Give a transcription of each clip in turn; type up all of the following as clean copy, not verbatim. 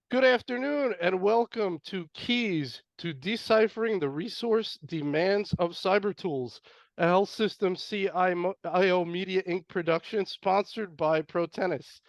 Good afternoon and welcome to Keys to Deciphering the Resource Demands of Cyber Tools, a health system CIO Media Inc. production sponsored by Protenus.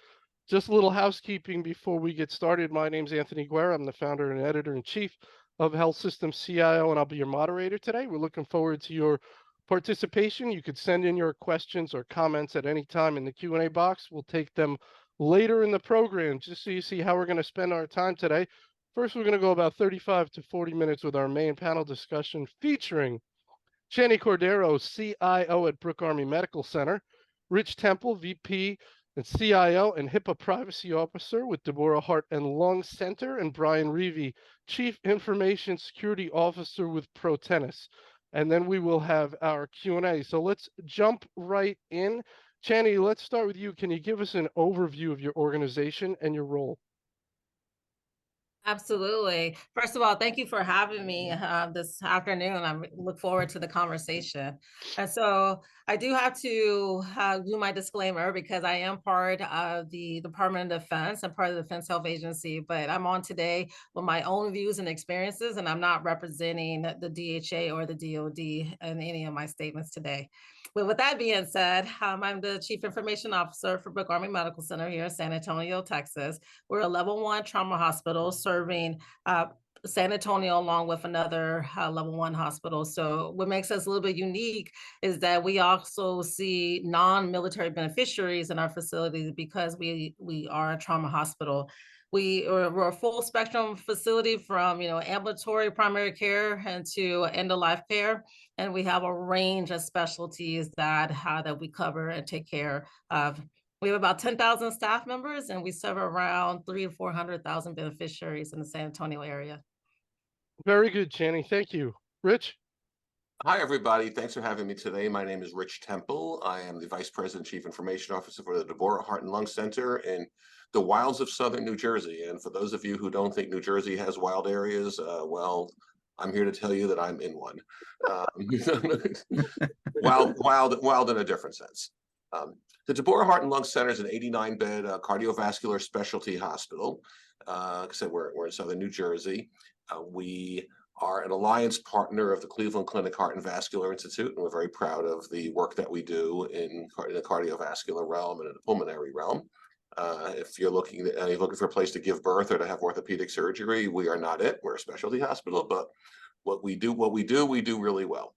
Just a little housekeeping before we get started. My name's Anthony Guerra. I'm the founder and editor-in-chief of Health System CIO, and I'll be your moderator today. We're looking forward to your participation. You could send in your questions or comments at any time in the Q&A box. We'll take them later in the program, just so you see how we're going to spend our time today. First, we're going to go about 35 to 40 minutes with our main panel discussion featuring Channy Cordero, CIO at Brooke Army Medical Center, Rich Temple, VP and CIO and HIPAA Privacy Officer with Deborah Heart and Lung Center, and Brian Reevy, Chief Information Security Officer with Protenus. And then we will have our Q&A. So let's jump right in. Channy, let's start with you. Can you give us an overview of your organization and your role? Absolutely. First of all, thank you for having me this afternoon. I look forward to the conversation. And so I do have to do my disclaimer because I am part of the Department of Defense and part of the Defense Health Agency, but I'm on today with my own views and experiences, and I'm not representing the DHA or the DOD in any of my statements today. But with that being said, I'm the Chief Information Officer for Brooke Army Medical Center here in San Antonio, Texas. We're a level 1 trauma hospital serving San Antonio along with another level 1 hospital. So what makes us a little bit unique is that we also see non-military beneficiaries in our facilities because we are a trauma hospital. We're a full spectrum facility from ambulatory primary care and to end of life care, and we have a range of specialties that we cover and take care of. We have about 10,000 staff members, and we serve around 300,000 to 400,000 beneficiaries in the San Antonio area. Very good, Channy. Thank you. Rich? Hi, everybody. Thanks for having me today. My name is Rich Temple. I am the Vice President Chief Information Officer for the Deborah Heart and Lung Center in the wilds of southern New Jersey. And for those of you who don't think New Jersey has wild areas, well, I'm here to tell you that I'm in one. Wild in a different sense. The Deborah Heart and Lung Center is an 89-bed cardiovascular specialty hospital. Like I said, we're in southern New Jersey. We are an alliance partner of the Cleveland Clinic Heart and Vascular Institute, and we're very proud of the work that we do in the cardiovascular realm and in the pulmonary realm. If you're looking for a place to give birth or to have orthopedic surgery, we are not it. We're a specialty hospital, but what we do really well.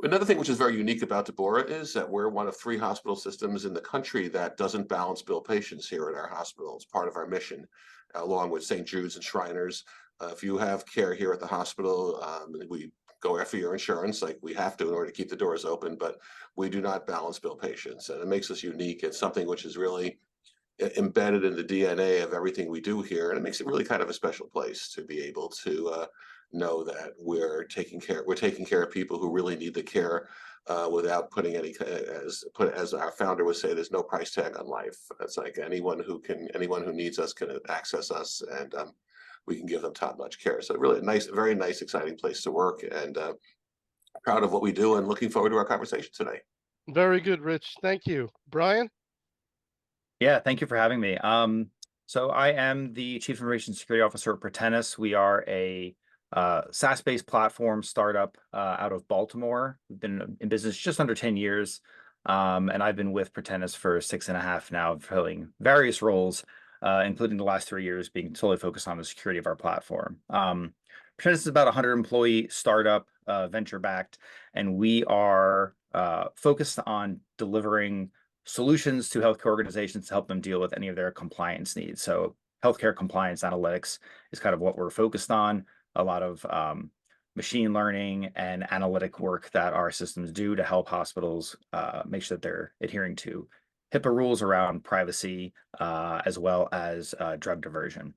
Another thing which is very unique about Deborah is that we're one of 3 hospital systems in the country that doesn't balance bill patients here at our hospital. It's part of our mission, along with St. Jude's and Shriners. If you have care here at the hospital, we go after your insurance like we have to in order to keep the doors open, but we do not balance bill patients, and it makes us unique. It's something which is really embedded in the DNA of everything we do here, and it makes it really kind of a special place to be able to know that we're taking care of people who really need the care without putting any, as our founder would say, there's no price tag on life. It's like anyone who needs us can access us, and we can give them top-notch care. So really a very nice, exciting place to work, and proud of what we do and looking forward to our conversation today. Very good, Rich. Thank you. Brian? Yeah, thank you for having me. So I am the Chief Information Security Officer at Protenus. We are a SaaS-based platform startup out of Baltimore. We've been in business just under 10 years, and I've been with Protenus for 6.5 now, filling various roles, including the last 3 years being solely focused on the security of our platform. Protenus is about a 100-employee startup, venture-backed, and we are focused on delivering solutions to healthcare organizations to help them deal with any of their compliance needs. So healthcare compliance analytics is kind of what we're focused on. A lot of machine learning and analytic work that our systems do to help hospitals make sure that they're adhering to HIPAA rules around privacy, as well as drug diversion.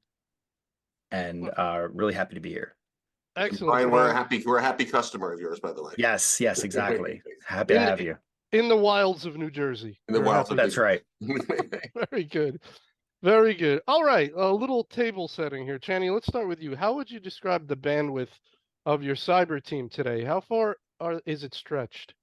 And really happy to be here. Excellent. Brian, we're a happy customer of yours, by the way. Yes, exactly. Happy to have you. In the wilds of New Jersey. In the wilds of That's right. Very good. Very good. All right, a little table setting here. Channy, let's start with you. How would you describe the bandwidth of your cyber team today? How far is it stretched?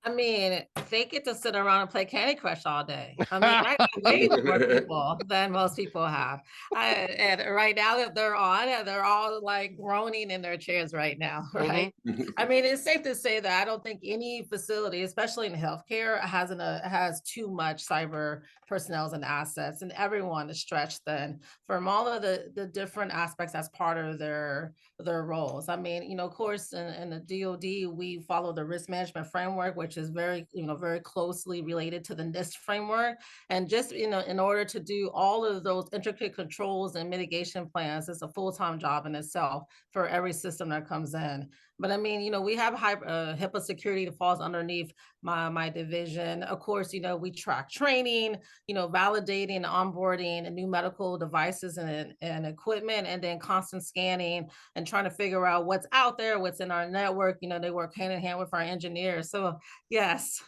I mean, they get to sit around and play Candy Crush all day. I mean, I got way more people than most people have. And right now, if they're on, they're all like groaning in their chairs right now, right? I mean, it's safe to say that I don't think any facility, especially in healthcare, has too much cyber personnel and assets, and everyone is stretched thin from all of the different aspects as part of their roles. I mean, of course, in the DoD, we follow the risk management framework, which is very, very closely related to the NIST framework. And just, in order to do all of those intricate controls and mitigation plans, it's a full-time job in itself for every system that comes in. But I mean, we have HIPAA security that falls underneath my division. Of course, we track training, validating, onboarding and new medical devices and equipment, and then constant scanning and trying to figure out what's out there, what's in our network. They work hand in hand with our engineers. So yes,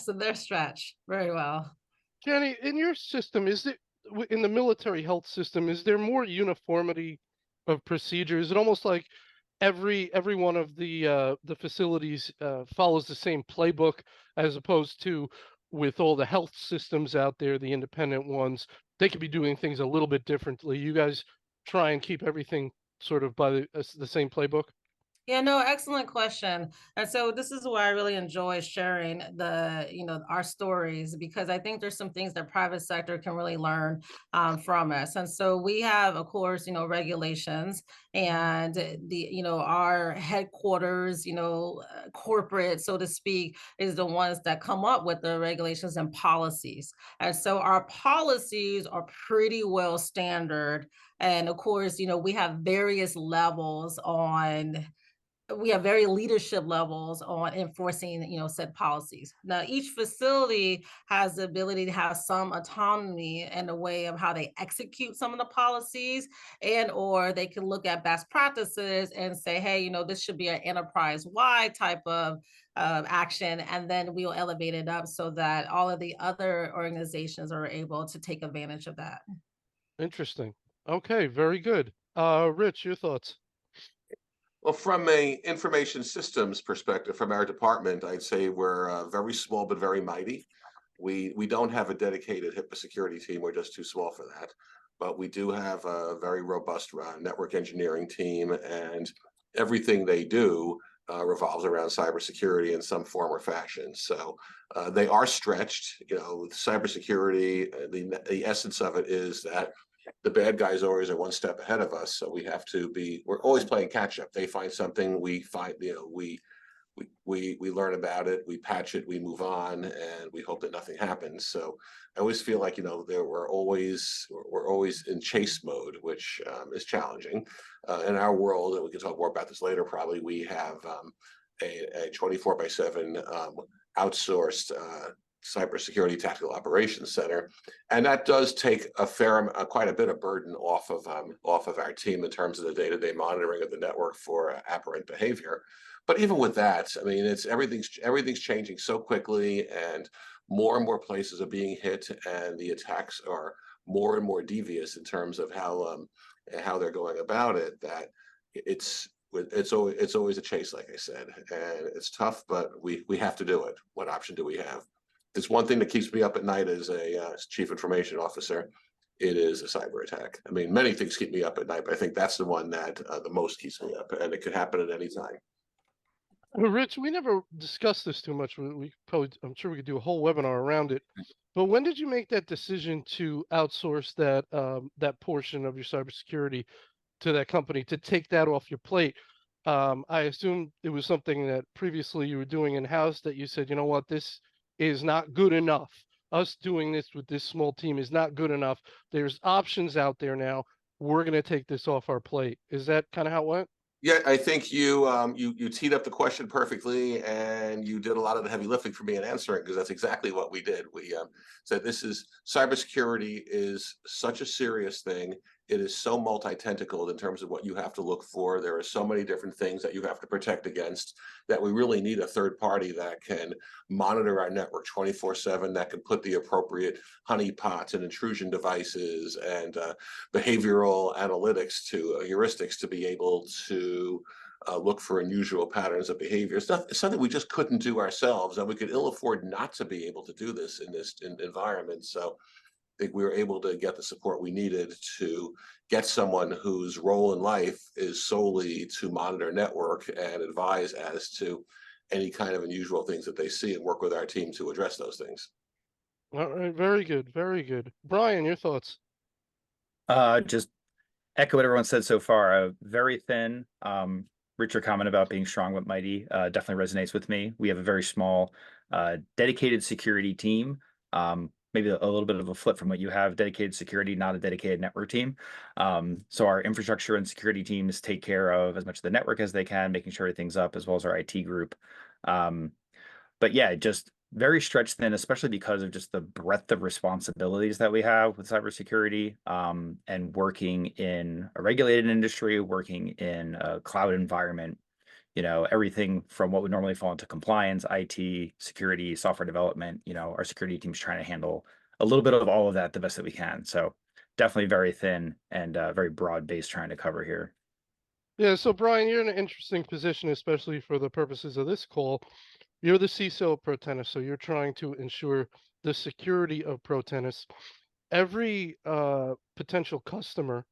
so they're stretched very well. Jenny, in your system, in the military health system, is there more uniformity of procedure? Is it almost like every one of the facilities follows the same playbook, as opposed to with all the health systems out there, the independent ones, they could be doing things a little bit differently. You guys try and keep everything sort of by the same playbook? Yeah, no, excellent question. And so this is why I really enjoy sharing our stories, because I think there's some things that private sector can really learn from us. And so we have, of course, regulations, and our headquarters, corporate, so to speak, is the ones that come up with the regulations and policies. And so our policies are pretty well standard. And of course, we have various levels on we have very leadership levels on enforcing, said policies. Now, each facility has the ability to have some autonomy in the way of how they execute some of the policies, and or they can look at best practices and say, hey, this should be an enterprise-wide type of action, and then we'll elevate it up so that all of the other organizations are able to take advantage of that. Interesting. Okay, very good. Rich, your thoughts? Well, from a information systems perspective, from our department, I'd say we're very small but very mighty. We don't have a dedicated HIPAA security team. We're just too small for that. But we do have a very robust network engineering team, and everything they do revolves around cybersecurity in some form or fashion. So they are stretched. Cybersecurity, the essence of it is that the bad guys always are one step ahead of us, so we're always playing catch up. They find something, we find, we learn about it, we patch it, we move on, and we hope that nothing happens. So I always feel like, we're always in chase mode, which is challenging. In our world, and we can talk more about this later, probably, we have a 24/7 outsourced cybersecurity tactical operations center, and that does take quite a bit of burden off of our team in terms of the day-to-day monitoring of the network for aberrant behavior. But even with that, I mean, everything's changing so quickly, and more places are being hit, and the attacks are more and more devious in terms of how they're going about it. That it's always a chase, like I said, and it's tough, but we have to do it. What option do we have? There's one thing that keeps me up at night as a chief information officer. It is a cyber attack. I mean, many things keep me up at night, but I think that's the one that the most keeps me up, and it could happen at any time. Well, Rich, we never discussed this too much. I'm sure we could do a whole webinar around it. But when did you make that decision to outsource that portion of your cybersecurity to that company, to take that off your plate? I assume it was something that previously you were doing in-house, that you said, you know what, this is not good enough. Us doing this with this small team is not good enough. There's options out there now. We're going to take this off our plate. Is that kind of how it went? Yeah, I think you teed up the question perfectly, and you did a lot of the heavy lifting for me in answering, because that's exactly what we did. We said cybersecurity is such a serious thing. It is so multi-tentacled in terms of what you have to look for. There are so many different things that you have to protect against, that we really need a third party that can monitor our network 24/7, that can put the appropriate honeypots and intrusion devices and behavioral analytics to heuristics to be able to look for unusual patterns of behavior. It's something we just couldn't do ourselves, and we could ill afford not to be able to do this in this environment. So I think we were able to get the support we needed to get someone whose role in life is solely to monitor network and advise as to any kind of unusual things that they see, and work with our team to address those things. All right, very good, very good. Brian, your thoughts? Just echo what everyone said so far. Very thin. Richard comment about being strong but mighty definitely resonates with me. We have a very small, dedicated security team. Maybe a little bit of a flip from what you have, dedicated security, not a dedicated network team. So our infrastructure and security teams take care of as much of the network as they can, making sure everything's up, as well as our IT group. But yeah, just very stretched thin, especially because of just the breadth of responsibilities that we have with cybersecurity, and working in a regulated industry, working in a cloud environment, everything from what would normally fall into compliance, IT, security, software development, our security team's trying to handle a little bit of all of that the best that we can. So definitely very thin and very broad base trying to cover here. Yeah, so Brian, you're in an interesting position, especially for the purposes of this call. You're the CISO of Protenus, so you're trying to ensure the security of Protenus. Every potential customer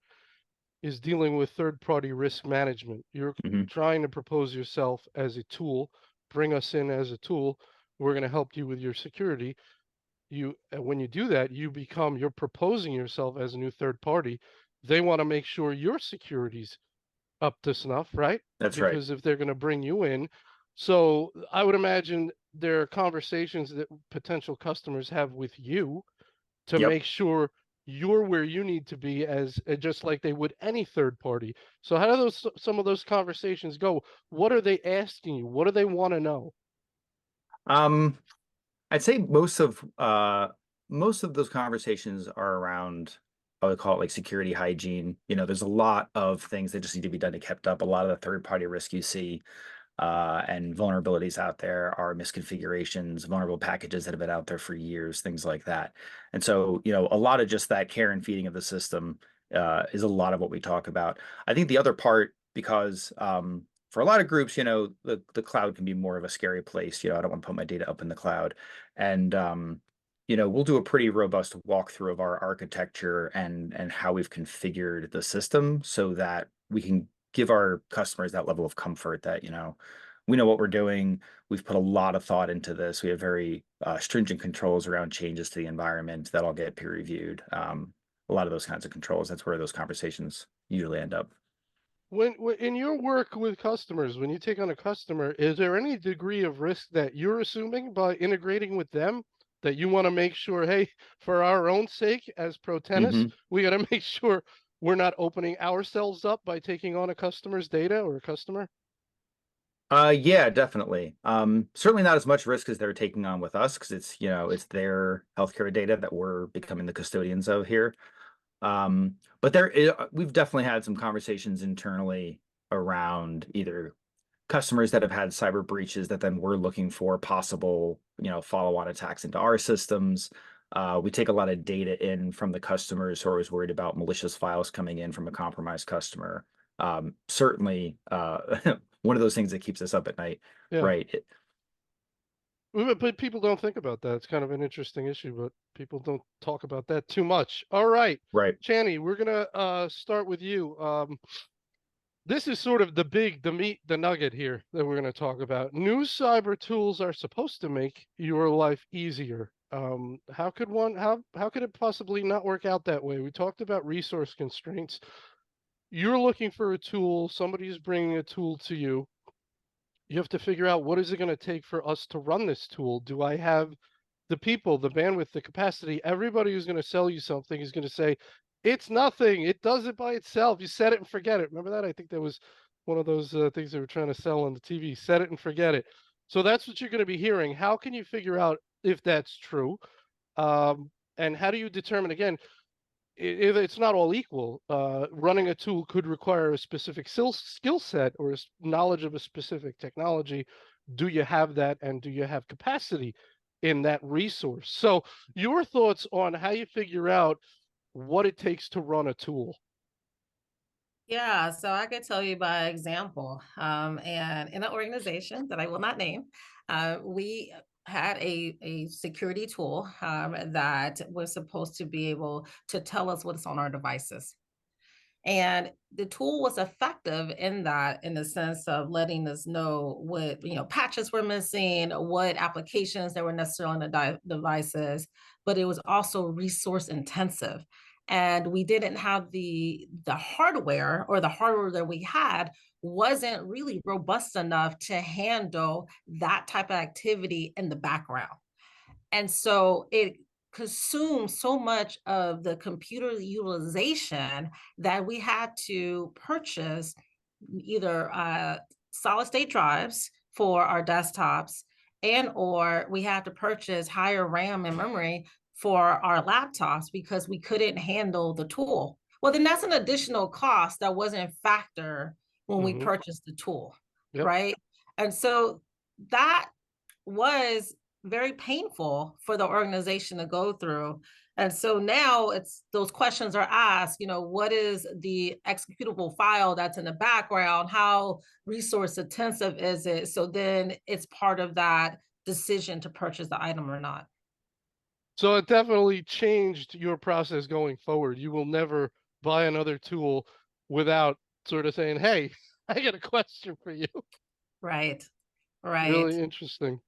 is dealing with third-party risk management. You're Mhm. trying to propose yourself as a tool, bring us in as a tool. We're going to help you with your security. When you do that, you're proposing yourself as a new third party. They want to make sure your security's up to snuff, right? That's right. Because if they're going to bring you in, so I would imagine there are conversations that potential customers have with you to Yep. make sure you're where you need to be, as just like they would any third party. So how do some of those conversations go? What are they asking you? What do they want to know? I'd say most of those conversations are around, I would call it like security hygiene. There's a lot of things that just need to be done to kept up. A lot of the third-party risk you see and vulnerabilities out there are misconfigurations, vulnerable packages that have been out there for years, things like that. And so, a lot of just that care and feeding of the system is a lot of what we talk about. I think the other part, because for a lot of groups, the cloud can be more of a scary place. I don't want to put my data up in the cloud. And we'll do a pretty robust walkthrough of our architecture and how we've configured the system so that we can give our customers that level of comfort that, we know what we're doing. We've put a lot of thought into this. We have very stringent controls around changes to the environment that all get peer reviewed. A lot of those kinds of controls, that's where those conversations usually end up. When in your work with customers, when you take on a customer, is there any degree of risk that you're assuming by integrating with them, that you want to make sure, hey, for our own sake as Protenus, we got to make sure we're not opening ourselves up by taking on a customer's data or a customer? Yeah, definitely. Certainly not as much risk as they're taking on with us, because it's their healthcare data that we're becoming the custodians of here. But we've definitely had some conversations internally around either customers that have had cyber breaches that then we're looking for possible, follow-on attacks into our systems. We take a lot of data in from the customers who are always worried about malicious files coming in from a compromised customer. Certainly, one of those things that keeps us up at night, Yeah. right? But people don't think about that. It's kind of an interesting issue, but people don't talk about that too much. All right, Right. Channy, we're gonna start with you. This is sort of the meat, the nugget here that we're going to talk about. New cyber tools are supposed to make your life easier. How could it possibly not work out that way? We talked about resource constraints. You're looking for a tool, somebody's bringing a tool to you. You have to figure out, what is it going to take for us to run this tool? Do I have the people, the bandwidth, the capacity? Everybody who's going to sell you something is going to say, it's nothing. It does it by itself. You set it and forget it. Remember that? I think that was one of those things they were trying to sell on the TV. Set it and forget it. So that's what you're going to be hearing. How can you figure out if that's true? And how do you determine, again, if it's not all equal? Running a tool could require a specific skill set or knowledge of a specific technology. Do you have that, and do you have capacity in that resource? So your thoughts on how you figure out what it takes to run a tool. Yeah, so I could tell you by example. And in an organization that I will not name, we had a security tool that was supposed to be able to tell us what's on our devices. And the tool was effective in that, in the sense of letting us know what, patches were missing, what applications that were necessary on the devices, but it was also resource intensive. And we didn't have the hardware, or the hardware that we had wasn't really robust enough to handle that type of activity in the background. And so it consumed so much of the computer utilization that we had to purchase either solid state drives for our desktops, and or we had to purchase higher RAM and memory for our laptops because we couldn't handle the tool. Well, then that's an additional cost that wasn't factor when we Hmm. purchased the tool, Yep. right? And so that was very painful for the organization to go through. And so now it's those questions are asked, what is the executable file that's in the background? How resource intensive is it? So then it's part of that decision to purchase the item or not. So it definitely changed your process going forward. You will never buy another tool without sort of saying, "Hey, I got a question for you." Right. Right. Really interesting.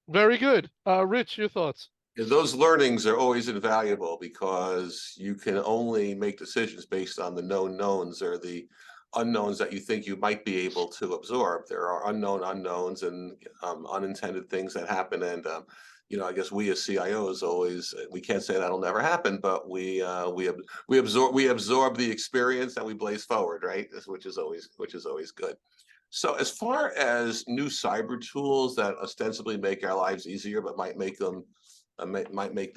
Very good. Rich, your thoughts? Those learnings are always invaluable because you can only make decisions based on the known knowns or the unknowns that you think you might be able to absorb. There are unknown unknowns and unintended things that happen. And I guess we as CIOs always, we can't say that'll never happen, but we absorb the experience and we blaze forward, right? Which is always good. So as far as new cyber tools that ostensibly make our lives easier, but might make them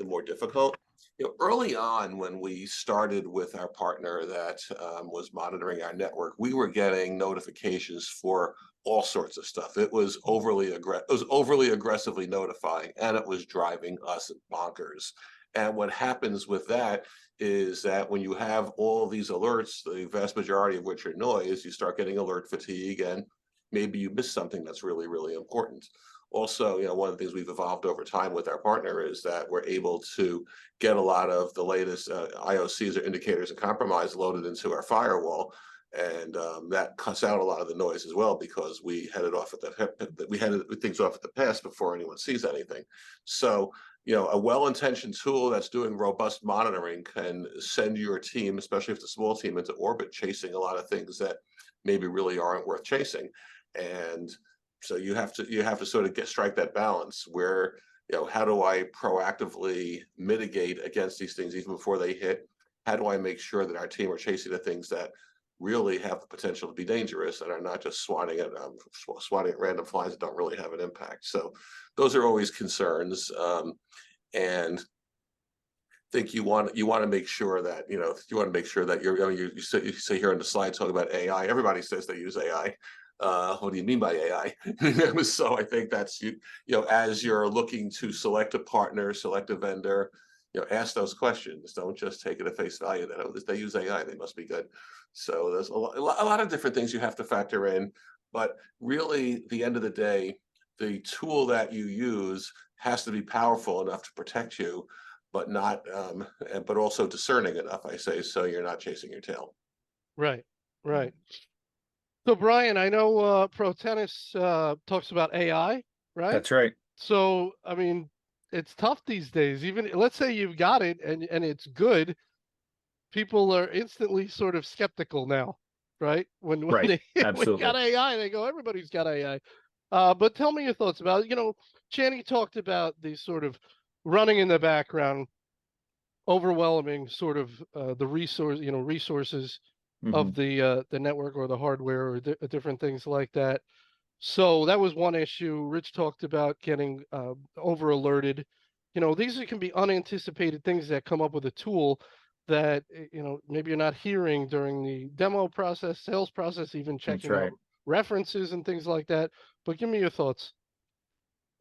more difficult. Early on when we started with our partner that was monitoring our network, we were getting notifications for all sorts of stuff. It was overly aggressively notifying, and it was driving us bonkers. And what happens with that is that when you have all these alerts, the vast majority of which are noise, you start getting alert fatigue, and maybe you miss something that's really, really important. Also, one of the things we've evolved over time with our partner is that we're able to get a lot of the latest IOCs, or indicators of compromise, loaded into our firewall, and that cuts out a lot of the noise as well, because we headed things off at the pass before anyone sees anything. So, a well-intentioned tool that's doing robust monitoring can send your team, especially if it's a small team, into orbit, chasing a lot of things that maybe really aren't worth chasing. And so you have to sort of strike that balance where, how do I proactively mitigate against these things even before they hit? How do I make sure that our team are chasing the things that really have the potential to be dangerous and are not just swatting at random flies that don't really have an impact? So those are always concerns, and I think you want to make sure that you say here on the slide talking about AI. Everybody says they use AI. What do you mean by AI? So I think that's as you're looking to select a partner, select a vendor, ask those questions. Don't just take it at face value that, oh, they use AI, they must be good. So there's a lot of different things you have to factor in. But really, at the end of the day, the tool that you use has to be powerful enough to protect you, but also discerning enough, I say, so you're not chasing your tail. Right. Right. So Brian, I know Protenus talks about AI, right? That's right. So I mean, it's tough these days. Even let's say you've got it and it's good, people are instantly sort of skeptical now, right? When Right. they when you got Absolutely. AI, they go, everybody's got AI. But tell me your thoughts about, Channy talked about the sort of running in the background, overwhelming sort of the resources of Mhm. the network or the hardware or different things like that. So that was one issue. Rich talked about getting over alerted. These can be unanticipated things that come up with a tool that maybe you're not hearing during the demo process, sales process, even That's checking out right. references and things like that. But give me your thoughts.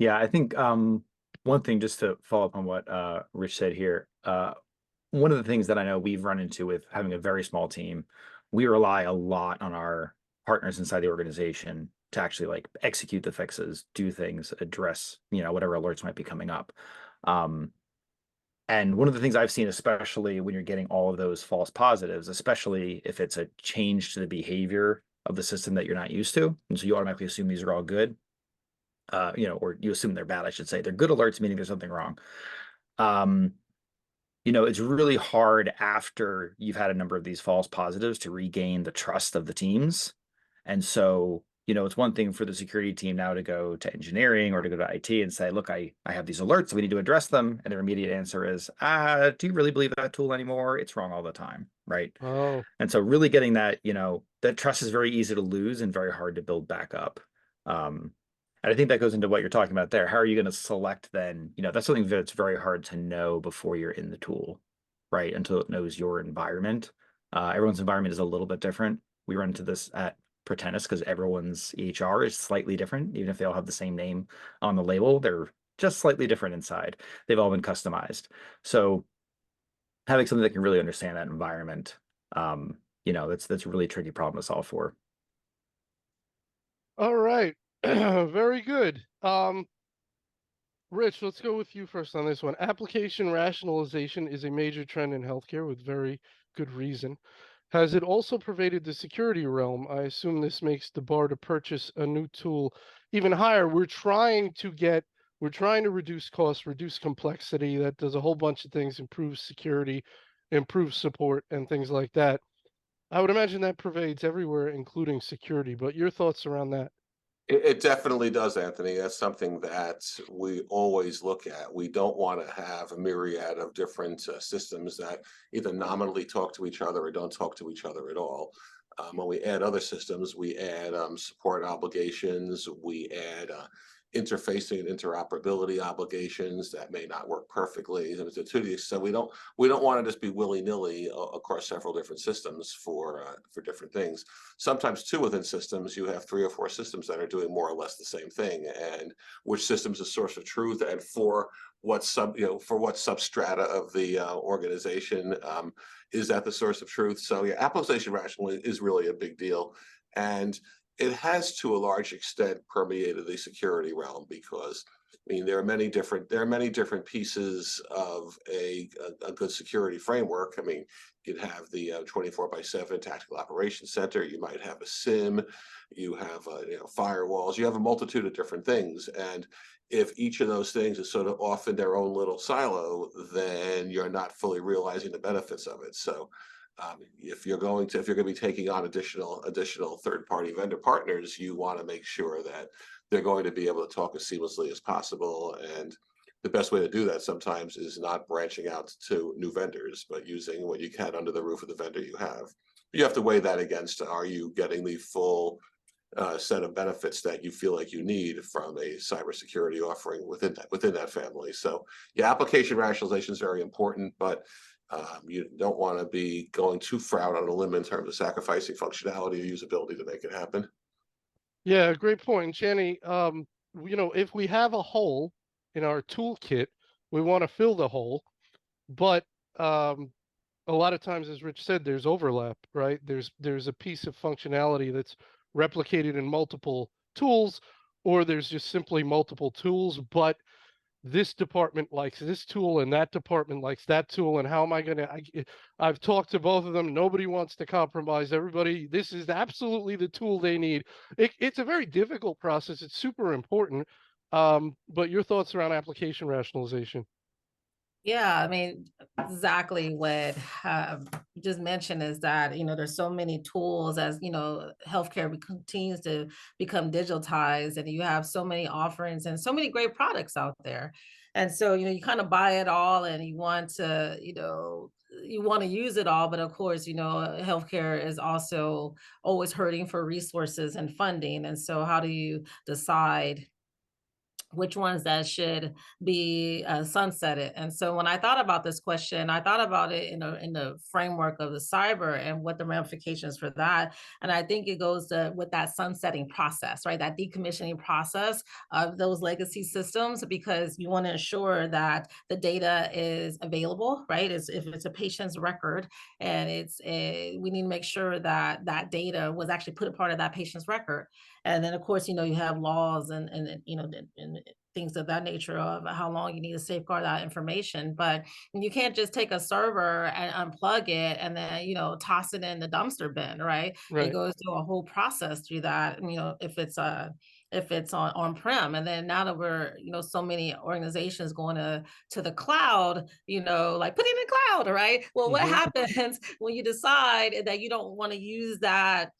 Yeah, I think one thing, just to follow up on what Rich said here, one of the things that I know we've run into with having a very small team, we rely a lot on our partners inside the organization to actually like execute the fixes, do things, address, whatever alerts might be coming up. And one of the things I've seen, especially when you're getting all of those false positives, especially if it's a change to the behavior of the system that you're not used to, and so you automatically assume these are all good, or you assume they're bad, I should say. They're good alerts, meaning there's something wrong. It's really hard after you've had a number of these false positives to regain the trust of the teams. And so, it's one thing for the security team now to go to engineering or to go to IT and say, look, I have these alerts, we need to address them. And their immediate answer is, do you really believe that tool anymore? It's wrong all the time, right? Oh, And so really getting that, that trust is very easy to lose and very hard to build back up. And I think that goes into what you're talking about there. How are you going to select then? That's something that's very hard to know before you're in the tool, right? Until it knows your environment. Everyone's environment is a little bit different. We run into this at Protenus because everyone's EHR is slightly different. Even if they all have the same name on the label, they're just slightly different inside. They've all been customized. So having something that can really understand that environment, that's a really tricky problem to solve for. all right. Very good. Rich, let's go with you first on this one. Application rationalization is a major trend in healthcare with very good reason. Has it also pervaded the security realm? I assume this makes the bar to purchase a new tool even higher. We're trying to reduce costs, reduce complexity. That does a whole bunch of things, improve security, improve support, and things like that. I would imagine that pervades everywhere, including security. But your thoughts around that? It definitely does, Anthony. That's something that we always look at. We don't want to have a myriad of different systems that either nominally talk to each other or don't talk to each other at all. When we add other systems, we add support obligations, we add interfacing and interoperability obligations that may not work perfectly. And to the extent we don't want to just be willy-nilly across several different systems for different things. Sometimes too within systems you have 3 or 4 systems that are doing more or less the same thing, and which system's a source of truth and for what substrata of the organization is that the source of truth. So yeah, application rationalization is really a big deal, and it has to a large extent permeated the security realm because there are many different pieces of a good security framework. You'd have the 24/7 tactical operations center. You might have a SIM. You have firewalls. You have a multitude of different things, and if each of those things is sort of off in their own little silo, then you're not fully realizing the benefits of it. So if you're going to be taking on additional third-party vendor partners, you want to make sure that they're going to be able to talk as seamlessly as possible. And the best way to do that sometimes is not branching out to new vendors, but using what you can under the roof of the vendor you have. You have to weigh that against, are you getting the full set of benefits that you feel like you need from a cybersecurity offering within that family. So yeah, application rationalization is very important, but you don't want to be going too far out on a limb in terms of sacrificing functionality or usability to make it happen. Yeah, great point. Jenny, if we have a hole in our toolkit, we want to fill the hole, but a lot of times, as Rich said, there's overlap, right? There's a piece of functionality that's replicated in multiple tools, or there's just simply multiple tools, but this department likes this tool and that department likes that tool. And how am I going to, I've talked to both of them. Nobody wants to compromise. Everybody, this is absolutely the tool they need. It's a very difficult process. It's super important. But your thoughts around application rationalization? Yeah, exactly what you just mentioned is that, there's so many tools as, healthcare continues to become digitized, and you have so many offerings and so many great products out there. And so, you kind of buy it all and you want to, you want to use it all. But of course, healthcare is also always hurting for resources and funding. And so how do you decide which ones that should be sunsetted. And so when I thought about this question, I thought about it in the framework of the cyber and what the ramifications for that. And I think it goes with that sunsetting process, right? That decommissioning process of those legacy systems, because you want to ensure that the data is available, right? If it's a patient's record and we need to make sure that that data was actually put a part of that patient's record. And then, of course, you have laws and things of that nature of how long you need to safeguard that information. But you can't just take a server and unplug it and then, toss it in the dumpster bin, right? It Right. goes through a whole process through that. If it's on-prem, and then now that we're, so many organizations going to the cloud, like put it in the cloud, right? Well, what happens when you decide that you don't want to use that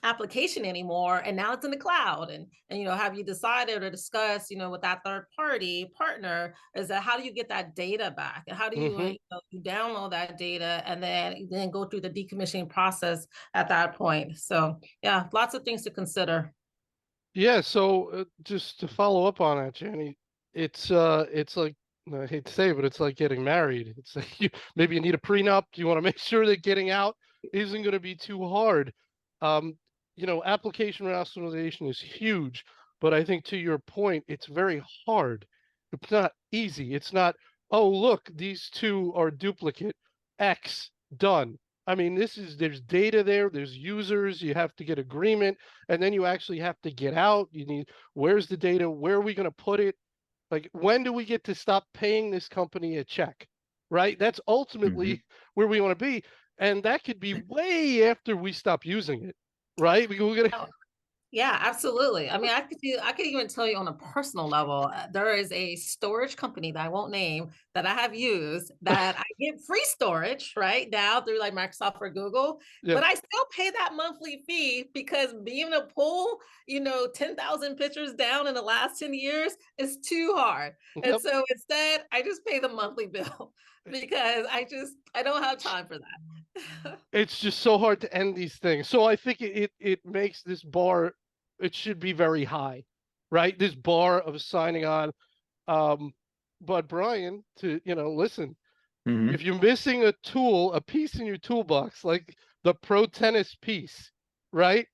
application anymore, and now it's in the cloud, and have you decided or discussed with that third party partner, is that how do you get that data back, and how do you, you download that data and then go through the decommissioning process at that point. So yeah, lots of things to consider. Yeah, so just to follow up on that, Jenny, it's like, I hate to say it, but it's like getting married. It's like maybe you need a prenup. You want to make sure that getting out isn't going to be too hard. Application rationalization is huge, but I think to your point, it's very hard. It's not easy. It's not, oh, look, these two are duplicate. X done. I mean, there's data there, there's users, you have to get agreement, and then you actually have to get out. Where's the data? Where are we going to put it? Like, when do we get to stop paying this company a check? Right? That's ultimately where we want to be. And that could be way after we stop using it. Right? We're gonna Yeah, absolutely. I mean, I could even tell you on a personal level, there is a storage company that I won't name that I have used that I get free storage right now through like Microsoft or Google, yeah. but I still pay that monthly fee because being able to pull, 10,000 pictures down in the last 10 years is too hard. And Yep. so instead, I just pay the monthly bill because I don't have time for that. It's just so hard to end these things. So I think it makes this bar, it should be very high, right? This bar of signing on. But Brian, listen, if you're missing a tool, a piece in your toolbox, like the Protenus piece, right?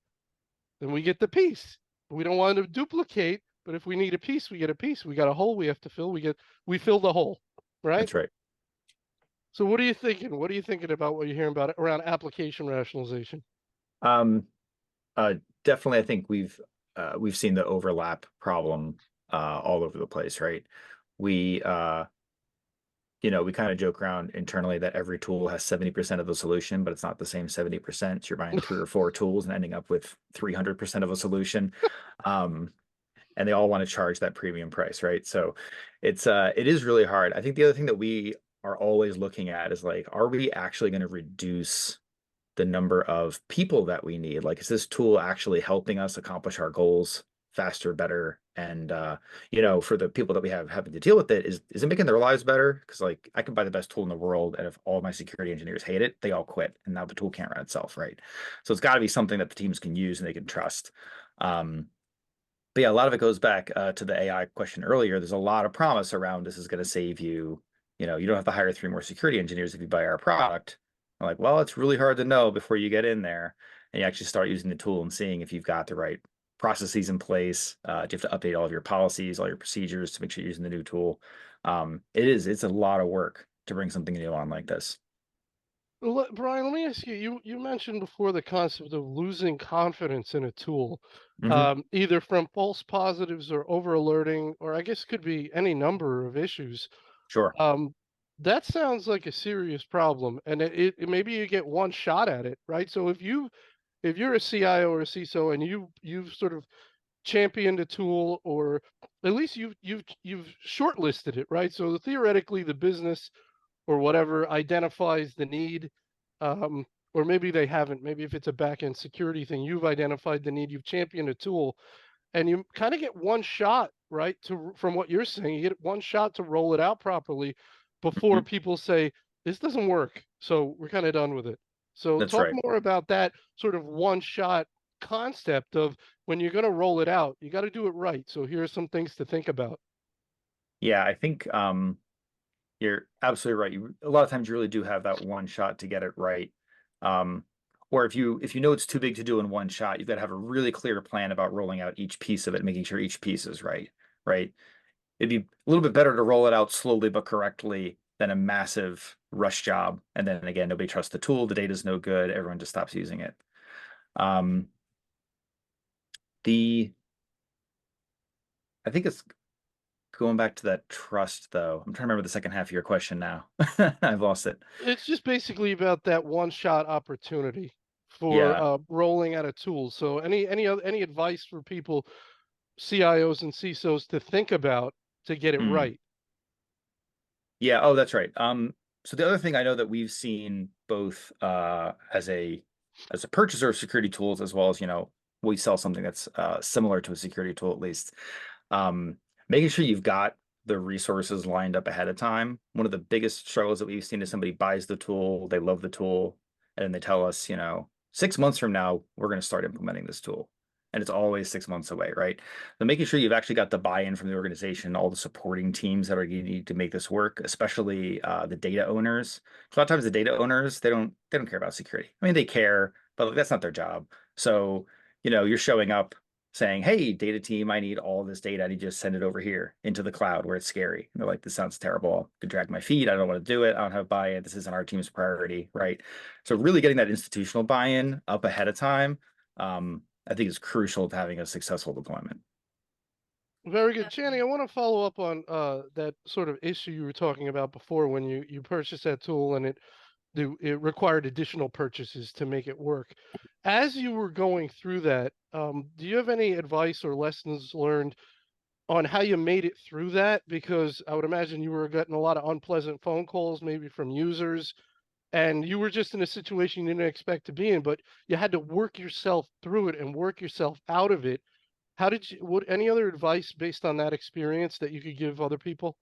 Then we get the piece. We don't want to duplicate, but if we need a piece, we get a piece. We got a hole we have to fill. We fill the hole, right? That's right. So what are you thinking? What are you thinking about what you're hearing about around application rationalization? Definitely, I think we've seen the overlap problem all over the place, right? We we kind of joke around internally that every tool has 70% of the solution, but it's not the same 70%. You're buying 3 or 4 tools and ending up with 300% of a solution. And they all want to charge that premium price, right? So it is really hard. I think the other thing that we are always looking at is like, are we actually going to reduce the number of people that we need? Like, is this tool actually helping us accomplish our goals faster, better? And for the people that we have having to deal with it, is it making their lives better? Because like, I can buy the best tool in the world, and if all my security engineers hate it, they all quit, and now the tool can't run itself, right? So it's got to be something that the teams can use and they can trust. But yeah, a lot of it goes back to the AI question earlier. There's a lot of promise around this is going to save you. You don't have to hire 3 more security engineers if you buy our product. I'm like, well, it's really hard to know before you get in there and you actually start using the tool and seeing if you've got the right processes in place. Do you have to update all of your policies, all your procedures to make sure you're using the new tool? It's a lot of work to bring something new on like this. Well, Brian, let me ask you, you mentioned before the concept of losing confidence in a tool, either from false positives or over alerting, or I guess could be any number of issues. Sure. That sounds like a serious problem, and maybe you get one shot at it, right? So if you're a CIO or a CISO and you've sort of championed a tool, or at least you've shortlisted it, right? So theoretically, the business or whatever identifies the need, or maybe they haven't. Maybe if it's a back-end security thing, you've identified the need, you've championed a tool, and you kind of get one shot, right? From what you're saying, you get one shot to roll it out properly before people say, this doesn't work, so we're kind of done with it. So That's talk right. more about that sort of one shot concept of when you're going to roll it out, you got to do it right. So here are some things to think about. Yeah, I think you're absolutely right. A lot of times you really do have that one shot to get it right. Or if you know it's too big to do in one shot, you've got to have a really clear plan about rolling out each piece of it, making sure each piece is right. Right. It'd be a little bit better to roll it out slowly but correctly than a massive rush job. And then again, nobody trusts the tool. The data's no good. Everyone just stops using it. I think it's going back to that trust, though. I'm trying to remember the second half of your question now. I've lost it. It's just basically about that one-shot opportunity for Yeah. rolling out a tool. So any advice for people, CIOs and CISOs, to think about to get it right? Yeah. Oh, that's right. So the other thing I know that we've seen both as a purchaser of security tools, as well as, we sell something that's similar to a security tool, at least. Making sure you've got the resources lined up ahead of time. One of the biggest struggles that we've seen is somebody buys the tool, they love the tool, and then they tell us, 6 months from now, we're going to start implementing this tool. And it's always 6 months away, right? So making sure you've actually got the buy-in from the organization, all the supporting teams that are you need to make this work, especially the data owners. A lot of times the data owners, they don't care about security. I mean, they care, but that's not their job. So, you're showing up saying, hey, data team, I need all this data. I need you to send it over here into the cloud where it's scary. And they're like, this sounds terrible. I could drag my feet. I don't want to do it. I don't have buy-in. This isn't our team's priority, right? So really getting that institutional buy-in up ahead of time, I think is crucial to having a successful deployment. Very good. Channing, I want to follow up on that sort of issue you were talking about before when you purchased that tool and it required additional purchases to make it work. As you were going through that, do you have any advice or lessons learned on how you made it through that? Because I would imagine you were getting a lot of unpleasant phone calls, maybe from users, and you were just in a situation you didn't expect to be in, but you had to work yourself through it and work yourself out of it. How did you, what, any other advice based on that experience that you could give other people?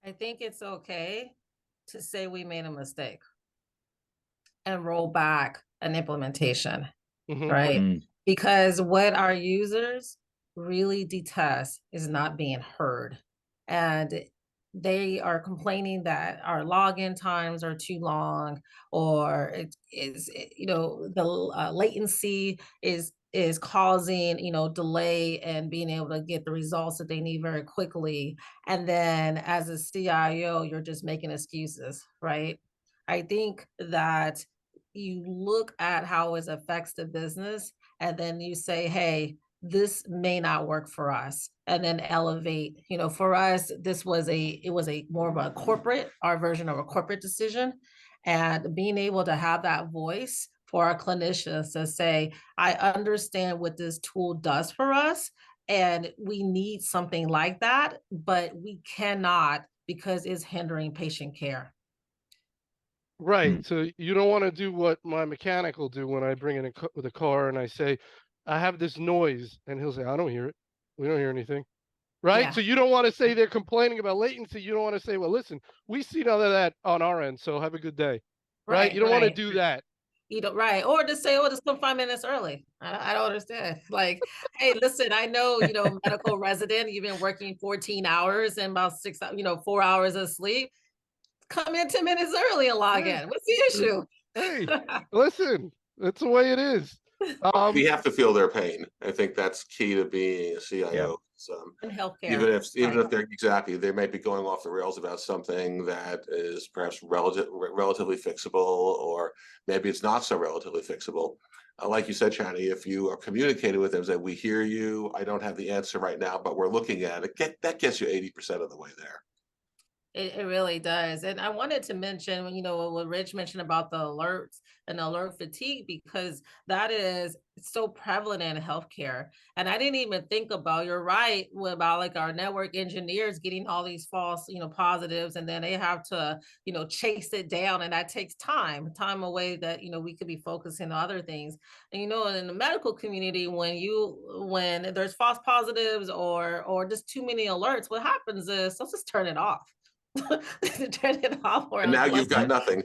I think it's okay to say we made a mistake and roll back an implementation, right? Because what our users really detest is not being heard. And they are complaining that our login times are too long, or it is, the latency is causing, delay and being able to get the results that they need very quickly. And then as a CIO, you're just making excuses, right? I think that you look at how it affects the business, and then you say, hey, this may not work for us, and then elevate. For us, it was a more of a corporate, our version of a corporate decision, and being able to have that voice for our clinicians to say, I understand what this tool does for us, and we need something like that, but we cannot because it's hindering patient Right. So you don't want to do what my mechanic will do when I bring in with a car and I say, I have this noise, and he'll say, I don't hear it. We don't hear anything. Right. Yeah. So you don't want to say they're complaining about latency. You don't want to say, well, listen, we see none of that on our end. So have a good day. Right. You don't want to do that. Right. Or just say, oh, just come 5 minutes early. I don't understand. Like, hey, listen, I know, medical resident, you've been working 14 hours and about 4 hours of sleep. Come in 10 minutes early and log in. What's the issue? Hey, listen, that's the way it is. We have to feel their pain. I think that's key to being a CIO. In healthcare. Even if they might be going off the rails about something that is perhaps relatively fixable, or maybe it's not so relatively fixable. Like you said, Chani, if you are communicating with them, say, we hear you, I don't have the answer right now, but we're looking at it, that gets you 80% of the way there. It really does. And I wanted to mention, what Rich mentioned about the alerts and alert fatigue, because that is so prevalent in healthcare. And I didn't even think about, you're right, about like our network engineers getting all these false, positives, and then they have to, chase it down. And that takes time away that, we could be focusing on other things. And, in the medical community, when there's false positives or just too many alerts, what happens is they'll just turn it off. Turn it off, and now you've got nothing.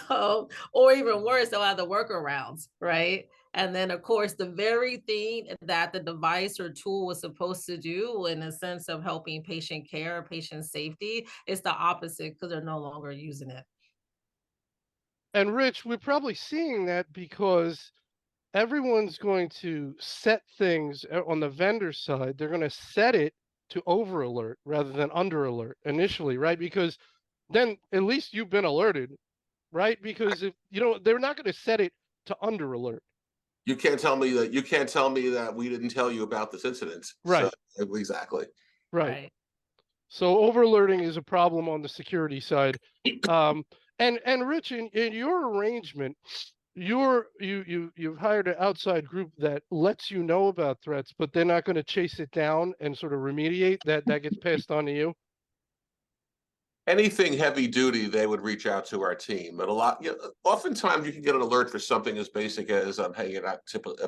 Or even worse, they'll have the workarounds, right? And then, of course, the very thing that the device or tool was supposed to do in the sense of helping patient care, patient safety, is the opposite because they're no longer using it. And Rich, we're probably seeing that because everyone's going to set things on the vendor side. They're going to set it to over alert rather than under alert initially, right? Because then at least you've been alerted, right? Because if you know, they're not going to set it to under alert. You can't tell me that we didn't tell you about this incident. Right. So, exactly. Right. So over alerting is a problem on the security side. And Rich, in your arrangement, you've hired an outside group that lets you know about threats, but they're not going to chase it down and sort of remediate that gets passed on to you. Anything heavy duty, they would reach out to our team. But oftentimes you can get an alert for something as basic as, hey,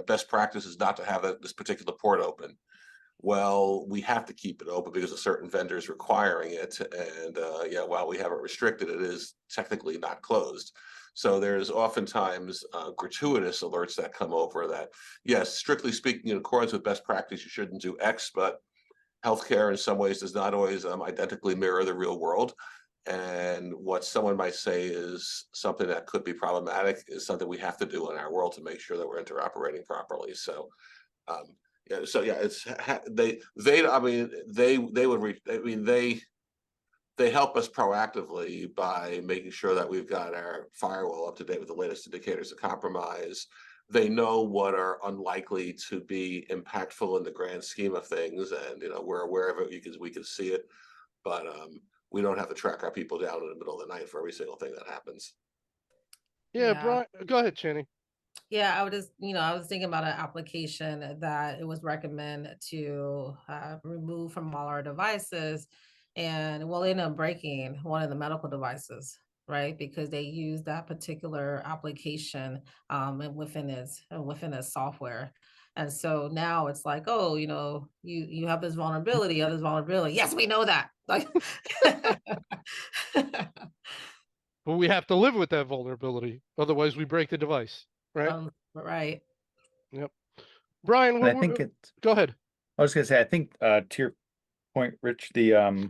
best practice is not to have this particular port open. Well, we have to keep it open because a certain vendor is requiring it. And while we have it restricted, it is technically not closed. So there's oftentimes gratuitous alerts that come over that, yes, strictly speaking, in accordance with best practice, you shouldn't do X, but healthcare in some ways does not always identically mirror the real world. And what someone might say is something that could be problematic is something we have to do in our world to make sure that we're interoperating properly. So, it's they help us proactively by making sure that we've got our firewall up to date with the latest indicators of compromise. They know what are unlikely to be impactful in the grand scheme of things, and we're aware of it because we can see it, but we don't have to track our people down in the middle of the night for every single thing that happens. Yeah, Brian, go ahead, Channing. Yeah, I was thinking about an application that it was recommended to remove from all our devices, and we'll end up breaking one of the medical devices, right? Because they use that particular application and within its software. And so now it's like, oh, you have this vulnerability, you have this vulnerability. Yes, we know that. Like, But we have to live with that vulnerability, otherwise we break the device, right? Right. Yep. Brian, And I think go ahead. I was going to say, I think to your point, Rich, the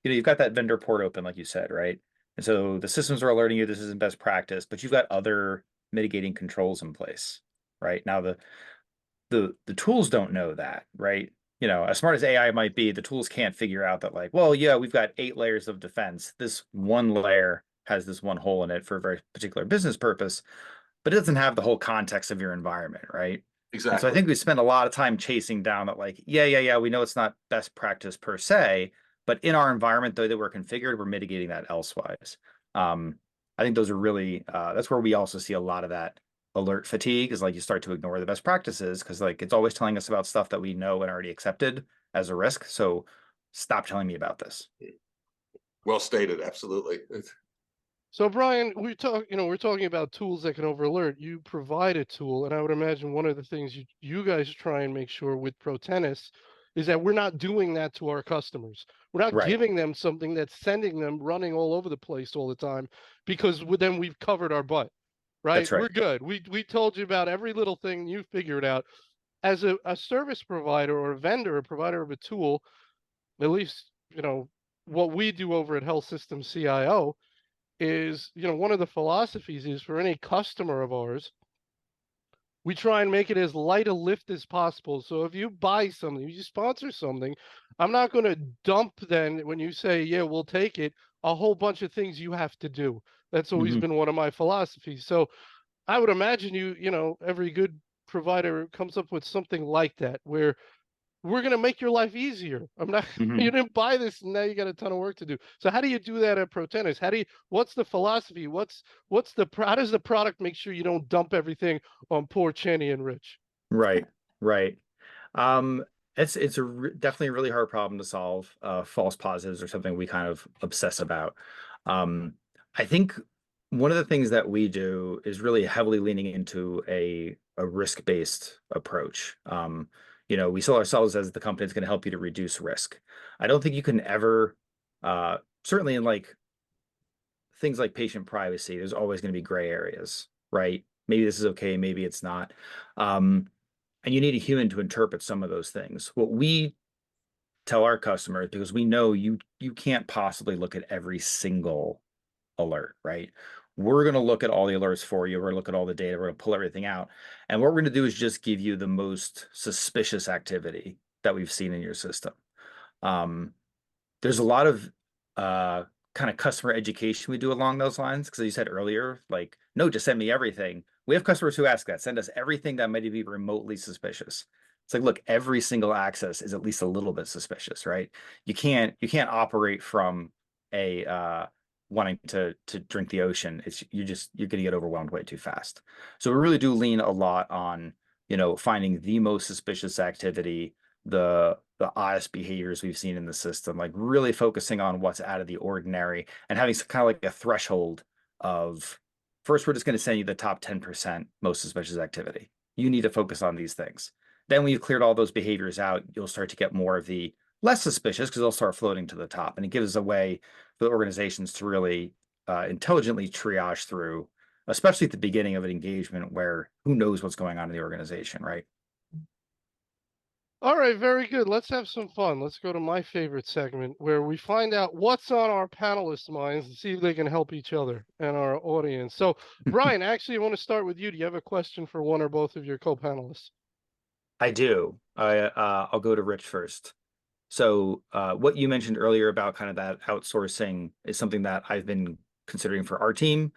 you've got that vendor port open, like you said, right? And so the systems are alerting you this isn't best practice, but you've got other mitigating controls in place, right? Now the tools don't know that, right? As smart as AI might be, the tools can't figure out that, like, well, yeah, we've got 8 layers of defense. This one layer has this one hole in it for a very particular business purpose, but it doesn't have the whole context of your environment, right? Exactly. And so I think we spend a lot of time chasing down that, like, yeah, we know it's not best practice per se, but in our environment, the way that we're configured, we're mitigating that elsewise. I think those are really, that's where we also see a lot of that alert fatigue, is like you start to ignore the best practices because, like, it's always telling us about stuff that we know and already accepted as a risk. So stop telling me about this. Well stated. Absolutely. So Brian, we're talking about tools that can over alert. You provide a tool, and I would imagine one of the things you guys try and make sure with Protenus is that we're not doing that to our customers. We're not giving them something that's sending them running all over the place all the time, because then we've covered our butt, right? That's right. We're good. We told you about every little thing, you figured out. As a service provider or a vendor, a provider of a tool, at least what we do over at Health Systems CIO is, one of the philosophies is, for any customer of ours, we try and make it as light a lift as possible. So if you buy something, you sponsor something, I'm not going to dump then, when you say, yeah, we'll take it, a whole bunch of things you have to do. That's always been one of my philosophies. So I would imagine every good provider comes up with something like that, where we're going to make your life easier. You didn't buy this and now you got a ton of work to do. So how do you do that at Protenus? What's the philosophy? How does the product make sure you don't dump everything on poor Chenny and Rich? Right. It's definitely a really hard problem to solve. False positives are something we kind of obsess about. I think one of the things that we do is really heavily leaning into a risk-based approach. We sell ourselves as the company that's going to help you to reduce risk. I don't think you can ever, certainly in like things like patient privacy, there's always going to be gray areas, right? Maybe this is okay, maybe it's not. And you need a human to interpret some of those things. What we tell our customers, because we know you can't possibly look at every single alert, right? We're going to look at all the alerts for you. We're going to look at all the data. We're going to pull everything out. And what we're going to do is just give you the most suspicious activity that we've seen in your system. There's a lot of kind of customer education we do along those lines, because you said earlier, like, no, just send me everything. We have customers who ask that, send us everything that might be remotely suspicious. It's like, look, every single access is at least a little bit suspicious, right? You can't operate from a wanting to drink the ocean. You're going to get overwhelmed way too fast. So we really do lean a lot on, finding the most suspicious activity, the oddest behaviors we've seen in the system, like really focusing on what's out of the ordinary and having some kind of like a threshold of, first, we're just going to send you the top 10% most suspicious activity. You need to focus on these things. Then when you've cleared all those behaviors out, you'll start to get more of the less suspicious, because they'll start floating to the top. And it gives us a way for the organizations to really intelligently triage through, especially at the beginning of an engagement where who knows what's going on in the organization, right? All right, very good. Let's have some fun. Let's go to my favorite segment where we find out what's on our panelists' minds and see if they can help each other and our audience. So, Brian, actually, I want to start with you. Do you have a question for one or both of your co-panelists? I do. I'll go to Rich first. So what you mentioned earlier about kind of that outsourcing is something that I've been considering for our team.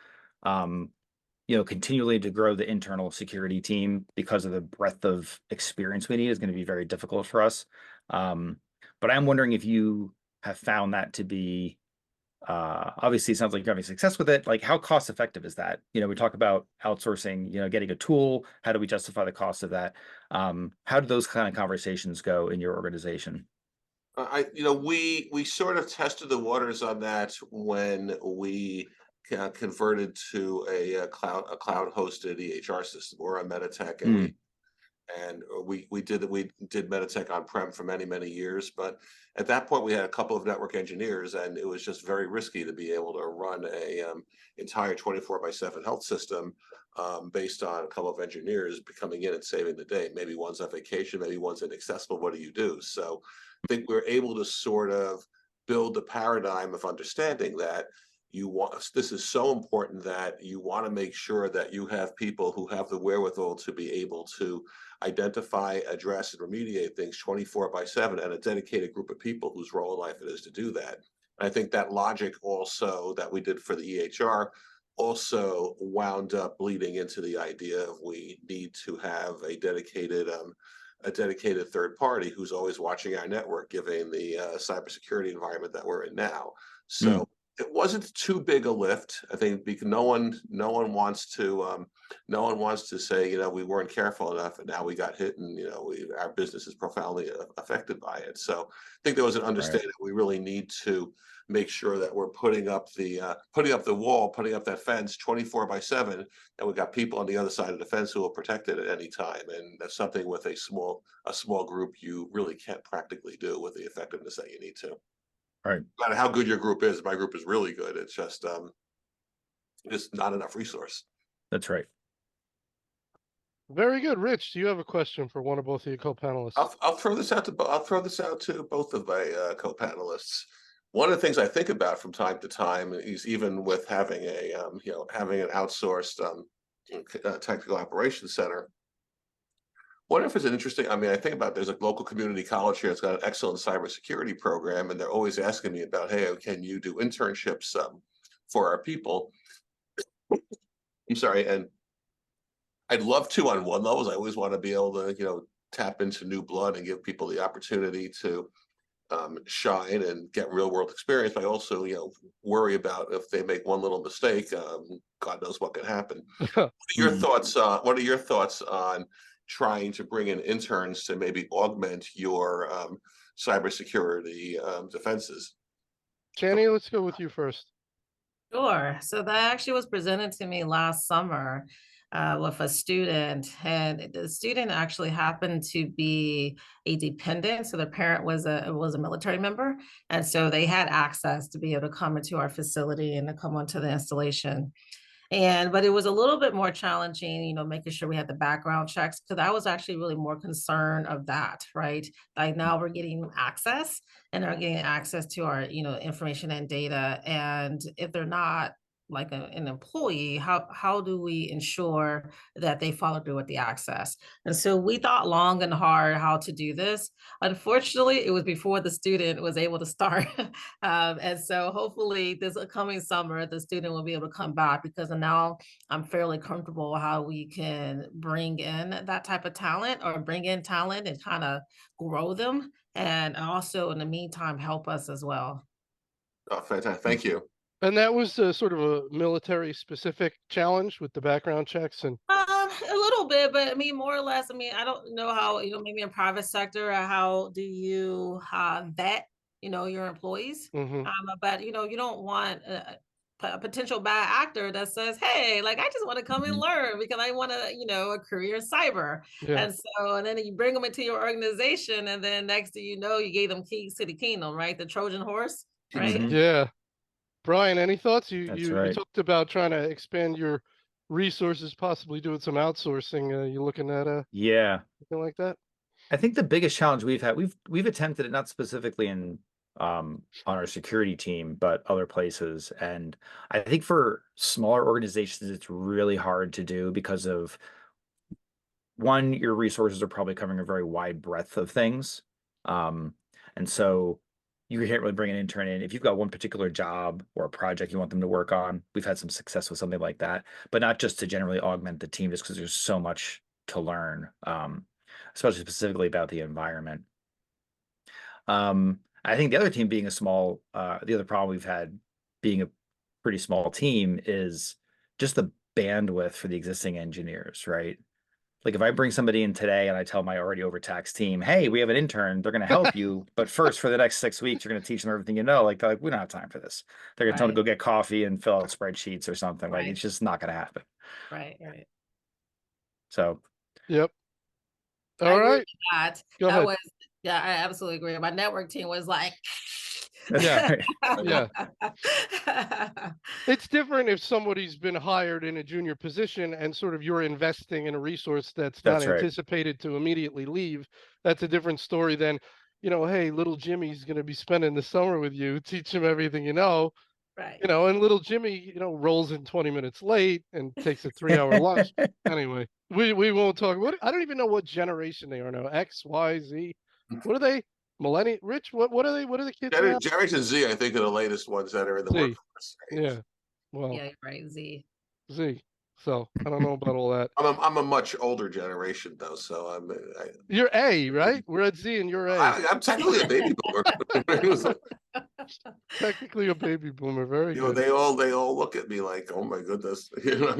Continually to grow the internal security team, because of the breadth of experience we need, is going to be very difficult for us. But I'm wondering if you have found that to be, obviously it sounds like you're having success with it. Like, how cost effective is that? We talk about outsourcing, getting a tool. How do we justify the cost of that? How do those kind of conversations go in your organization? We sort of tested the waters on that when we converted to a cloud hosted EHR system, or a Meditech, and we did Meditech on-prem for many years. But at that point, we had a couple of network engineers, and it was just very risky to be able to run a entire 24/7 health system based on a couple of engineers coming in and saving the day. Maybe one's on vacation, maybe one's inaccessible. What do you do? So I think we're able to sort of build the paradigm of understanding that this is so important that you want to make sure that you have people who have the wherewithal to be able to identify, address, and remediate things 24/7, and a dedicated group of people whose role in life it is to do that. And I think that logic also that we did for the EHR also wound up bleeding into the idea of we need to have a dedicated third party who's always watching our network, given the cybersecurity environment that we're in now. So it wasn't too big a lift, I think, because no one wants to say, we weren't careful enough and now we got hit, and our business is profoundly affected by it. So I think there was an understanding that we really need to make sure that we're putting up the wall, putting up that fence 24/7, and we've got people on the other side of the fence who will protect it at any time. And that's something with a small group you really can't practically do with the effectiveness that you need to. Right. No matter how good your group is, my group is really good. It's just not enough resource. That's right. Very good. Rich, do you have a question for one or both of your co-panelists? I'll throw this out to both of my co-panelists. One of the things I think about from time to time is, even with having having an outsourced technical operations center, wonder if it's an interesting. I think about, there's a local community college here that's got an excellent cybersecurity program, and they're always asking me about, hey, can you do internships for our people? I'm sorry, and I'd love to on one level. I always want to be able to tap into new blood and give people the opportunity to shine and get real world experience. But I also worry about, if they make one little mistake, God knows what can happen. What are your thoughts on trying to bring in interns to maybe augment your cybersecurity defenses? Jenny, let's go with you first. Sure. So that actually was presented to me last summer. with a student, and the student actually happened to be a dependent. So the parent was a military member, and so they had access to be able to come into our facility and to come onto the installation. But it was a little bit more challenging, making sure we had the background checks, because I was actually really more concerned of that, right? Like now we're getting access, and they're getting access to our, information and data. And if they're not like an employee, how do we ensure that they follow through with the access? And so we thought long and hard how to do this. Unfortunately, it was before the student was able to start. And so hopefully this coming summer, the student will be able to come back, because now I'm fairly comfortable how we can bring in that type of talent, or bring in talent and kind of grow them. And also in the meantime, help us as well. Oh, fantastic. Thank you. And that was sort of a military specific challenge with the background checks and A little bit, but I mean, more or less, I mean, I don't know how, maybe in private sector, how do you vet, your employees? mhm, But you don't want a potential bad actor that says, hey, like, I just want to come and Mhm. learn because I want to, a career in cyber. yeah, And then you bring them into your organization, and then next thing you know, you gave them keys to the kingdom, right? The Trojan horse, right? Mhm. yeah. Brian, any thoughts? You That's you you right. talked about trying to expand your resources, possibly doing some outsourcing. You looking at Yeah. anything like that? I think the biggest challenge we've had, we've attempted it not specifically in on our security team, but other places. And I think for smaller organizations, it's really hard to do because of one, your resources are probably covering a very wide breadth of things. Um, and so you can't really bring an intern in. If you've got one particular job or a project you want them to work on, we've had some success with something like that, but not just to generally augment the team, just because there's so much to learn, especially specifically about the environment. I think the other team being the other problem we've had being a pretty small team is just the bandwidth for the existing engineers, right? Like if I bring somebody in today and I tell my already overtaxed team, hey, we have an intern, they're going to help you, but first for the next 6 weeks, you're going to teach them everything you know. Like they're like, we don't have time for this. They're going to tell them Right, to go get coffee and fill out spreadsheets or something. Like right, it's just not going to happen. right. So Yep. I All agree with right. that. Go That ahead. was, yeah, I absolutely agree. My network team was like, that's Yeah. right. Yeah. It's different if somebody's been hired in a junior position and sort of you're investing in a resource that's not That's right. anticipated to immediately leave. That's a different story than, hey, little Jimmy's going to be spending the summer with you, teach him everything right. and little Jimmy, rolls in 20 minutes late and takes a 3 hour lunch. Anyway, we won't talk. I don't even know what generation they are now. X, Y, Z. What are they? Millennial? Rich? What are they? What are the kids now? Generation Z, I think, are the latest ones that are in the Z. workforce. Yeah. Well, Yeah, you're right, Z. Z. So I don't know about all that. I'm a much older generation though, so You're A, right? We're at Z and you're A. I'm technically a baby boomer. Technically a baby boomer. Very You know, good. they all look at me like, oh my goodness. You know,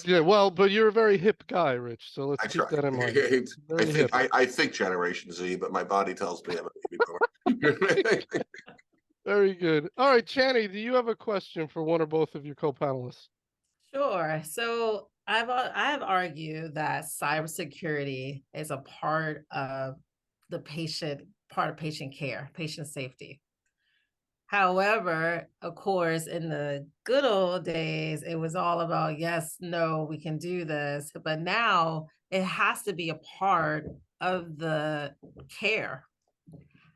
Yeah, well, but you're a very hip guy, Rich. So let's I keep try. that in mind. Very hip. I think Generation Z, but my body tells me I'm a baby boomer. Very good. All right, Channy, do you have a question for one or both of your co-panelists? Sure. So I have argued that cybersecurity is a part of patient care, patient safety. However, of course, in the good old days, it was all about, yes, no, we can do this. But now it has to be a part of the care.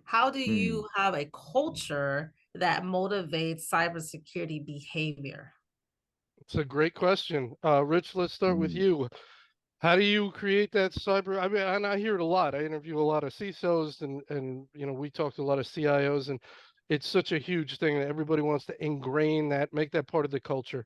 How do Hmm. you have a culture that motivates cybersecurity behavior? It's a great question. Rich, let's start with Hmm. you. How do you create that cyber? I mean, and I hear it a lot. I interview a lot of CISOs and we talk to a lot of CIOs, and it's such a huge thing that everybody wants to ingrain that, make that part of the culture.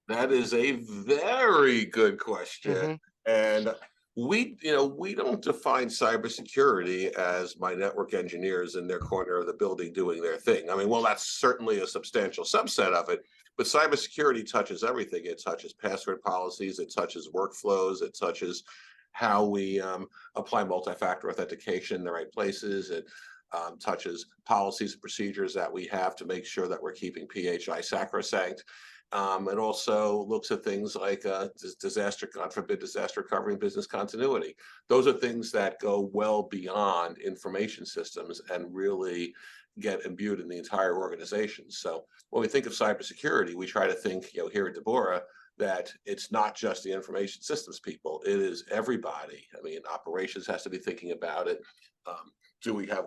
That is a very good question. Hmm. And we don't define cybersecurity as my network engineers in their corner of the building doing their thing. I mean, well, that's certainly a substantial subset of it, but cybersecurity touches everything. It touches password policies, it touches workflows, it touches how we apply multi-factor authentication in the right places. touches policies and procedures that we have to make sure that we're keeping PHI sacrosanct. It also looks at things like disaster, God forbid, disaster recovery and business continuity. Those are things that go well beyond information systems and really get imbued in the entire organization. So when we think of cybersecurity, we try to think, here at Deborah, that it's not just the information systems people, it is everybody. I mean, operations has to be thinking about it. Do we have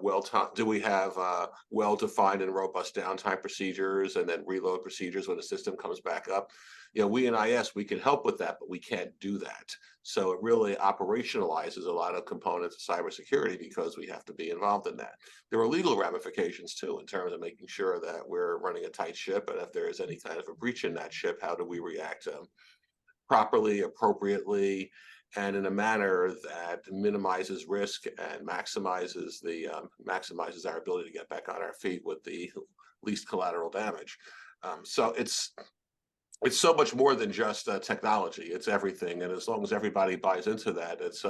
well-defined and robust downtime procedures and then reload procedures when the system comes back up? We in IS, we can help with that, but we can't do that. So it really operationalizes a lot of components of cybersecurity because we have to be involved in that. There are legal ramifications too, in terms of making sure that we're running a tight ship, and if there is any kind of a breach in that ship, how do we react properly, appropriately, and in a manner that minimizes risk and maximizes our ability to get back on our feet with the least collateral damage. So it's so much more than just technology. It's everything, and as long as everybody buys into that, it's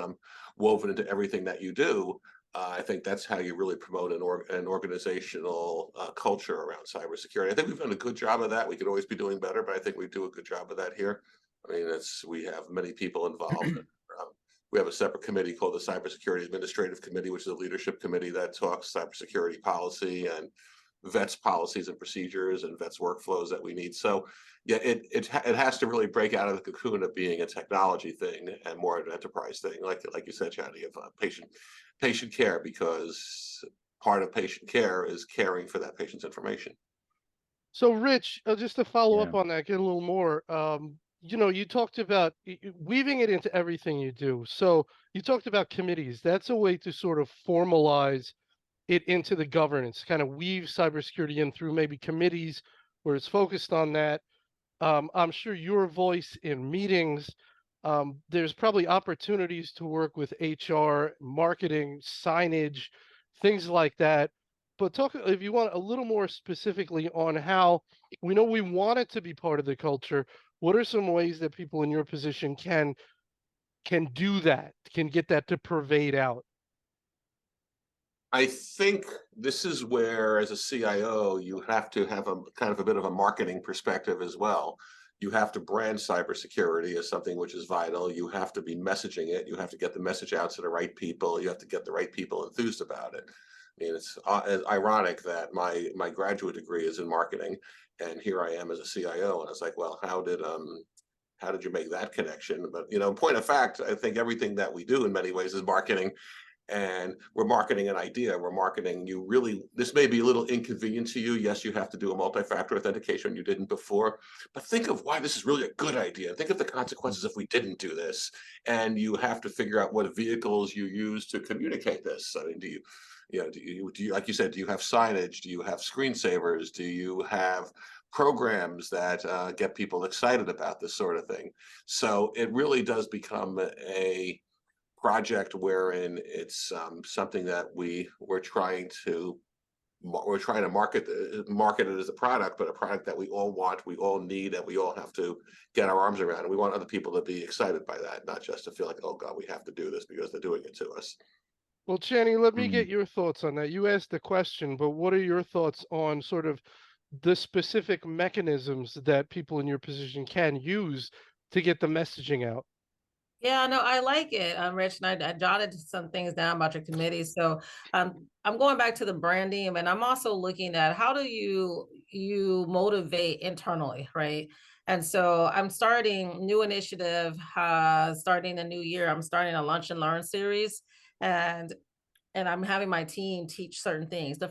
woven into everything that you do. I think that's how you really promote an organizational culture around cybersecurity. I think we've done a good job of that. We could always be doing better, but I think we do a good job of that here. I mean, we have many people involved. We have a separate committee called the Cybersecurity Administrative Committee, which is a leadership committee that talks cybersecurity policy and vets policies and procedures and vets workflows that we need. So yeah, it has to really break out of the cocoon of being a technology thing and more an enterprise thing, like you said, Johnny, of patient care, because part of patient care is caring for that patient's information. So, Rich, just to follow Yeah. up on that, get a little more. You talked about weaving it into everything you do. So you talked about committees. That's a way to sort of formalize it into the governance, kind of weave cybersecurity in through maybe committees where it's focused on that. I'm sure your voice in meetings, there's probably opportunities to work with HR, marketing, signage, things like that. But talk, if you want, a little more specifically on how we know we want it to be part of the culture. What are some ways that people in your position can do that, can get that to pervade out? I think this is where, as a CIO, you have to have a kind of a bit of a marketing perspective as well. You have to brand cybersecurity as something which is vital. You have to be messaging it. You have to get the message out to the right people. You have to get the right people enthused about it. I mean, it's ironic that my graduate degree is in marketing, and here I am as a CIO, and I was like, well, how did you make that connection? But point of fact, I think everything that we do in many ways is marketing. And we're marketing an idea. We're marketing this may be a little inconvenient to you. Yes, you have to do a multi-factor authentication you didn't before, but think of why this is really a good idea. Think of the consequences if we didn't do this. And you have to figure out what vehicles you use to communicate this. I mean, do you, like you said, do you have signage? Do you have screensavers? Do you have programs that get people excited about this sort of thing? So it really does become a project wherein it's something that we're trying to market it as a product, but a product that we all want, we all need, and we all have to get our arms around. And we want other people to be excited by that, not just to feel like, oh God, we have to do this because they're doing it to us. Well, Channy, let me get your thoughts on that. You asked the question, but what are your thoughts on sort of the specific mechanisms that people in your position can use to get the messaging out? Yeah, no, I like it, Rich, and I jotted some things down about your committee. So I'm going back to the branding, and I'm also looking at how do you motivate internally, right? And so I'm starting new initiative, starting a new year. I'm starting a lunch and learn series, and I'm having my team teach certain things. The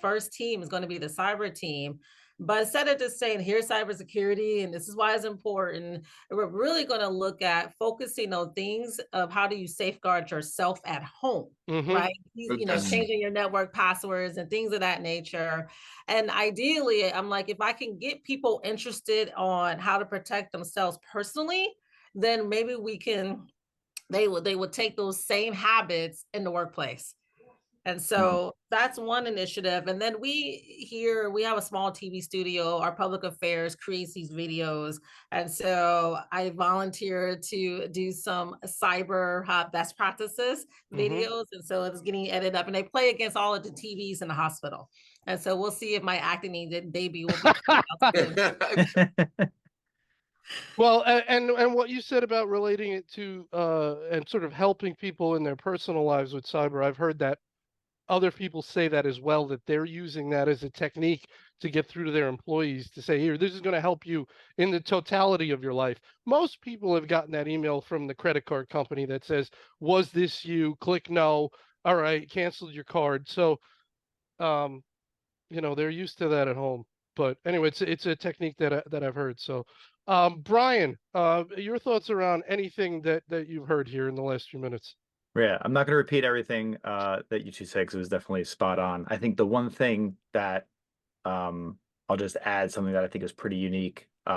first team is going to be the cyber team. But instead of just saying, here's cybersecurity and this is why it's important, we're really going to look at focusing on things of how do you safeguard yourself at home, right? Changing your network passwords and things of that nature. And ideally, I'm like, if I can get people interested on how to protect themselves personally, then maybe they would take those same habits in the workplace. And so that's one initiative. And then we have a small TV studio. Our public affairs creates these videos. And so I volunteered to do some cyber best practices videos. And so it's getting edited up and they play against all of the TVs in the hospital. And so we'll see if my acting debut will be coming out soon. Well, and what you said about relating it to and sort of helping people in their personal lives with cyber, I've heard that other people say that as well, that they're using that as a technique to get through to their employees to say, here, this is going to help you in the totality of your life. Most people have gotten that email from the credit card company that says, was this you? Click no. All right, canceled your card. So, they're used to that at home. But anyway, it's a technique that I've heard. So, Brian, your thoughts around anything that you've heard here in the last few minutes? Yeah, I'm not going to repeat everything that you two said because it was definitely spot on. I think the one thing that I'll just add something that I think is pretty unique. You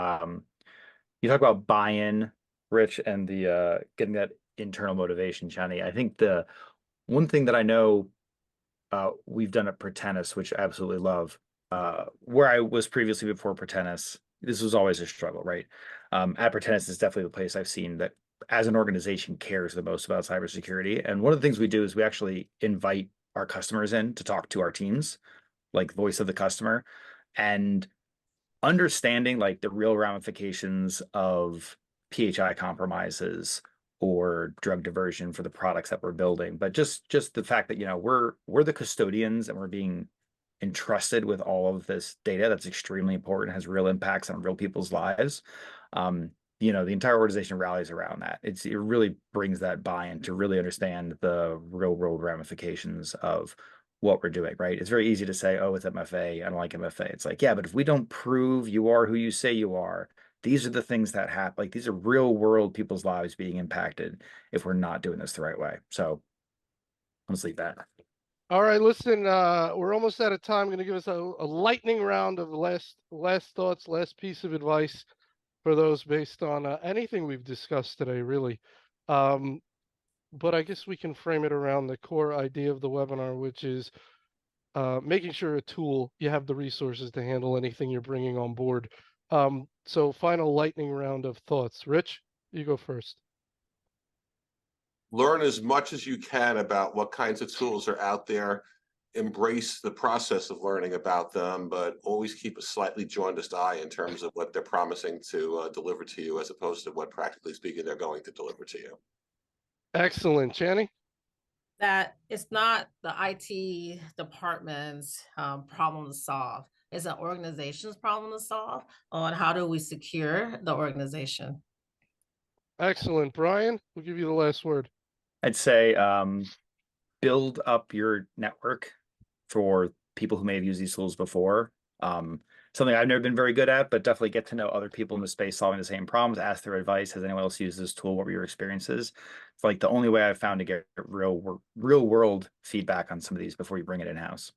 talk about buy-in, Rich, and the getting that internal motivation, Jenny. I think the one thing that I know we've done at Protenus, which I absolutely love, where I was previously before Protenus, this was always a struggle, right? At Protenus is definitely the place I've seen that as an organization cares the most about cybersecurity. And one of the things we do is we actually invite our customers in to talk to our teams, like voice of the customer, and understanding like the real ramifications of PHI compromises or drug diversion for the products that we're building. But just the fact that, we're the custodians and we're being entrusted with all of this data that's extremely important, has real impacts on real people's lives. The entire organization rallies around that. It really brings that buy-in to really understand the real world ramifications of what we're doing, right? It's very easy to say, oh, it's MFA, I don't like MFA. It's like, yeah, but if we don't prove you are who you say you are, these are the things that happen. Like, these are real world people's lives being impacted if we're not doing this the right way. So let's leave that. All right, listen, we're almost out of time. I'm going to give us a lightning round of last thoughts, last piece of advice for those based on anything we've discussed today, really. But I guess we can frame it around the core idea of the webinar, which is making sure you have the resources to handle anything you're bringing on board. So final lightning round of thoughts. Rich, you go first. Learn as much as you can about what kinds of tools are out there. Embrace the process of learning about them, but always keep a slightly jaundiced eye in terms of what they're promising to deliver to you, as opposed to what, practically speaking, they're going to deliver to you. Excellent. Channy? That it's not the IT department's problem to solve. It's an organization's problem to solve on how do we secure the organization. Excellent. Brian, we'll give you the last word. I'd say build up your network for people who may have used these tools before. Something I've never been very good at, but definitely get to know other people in the space solving the same problems, ask their advice. Has anyone else used this tool? What were your experiences? It's like the only way I've found to get real world feedback on some of these before you bring it in-house.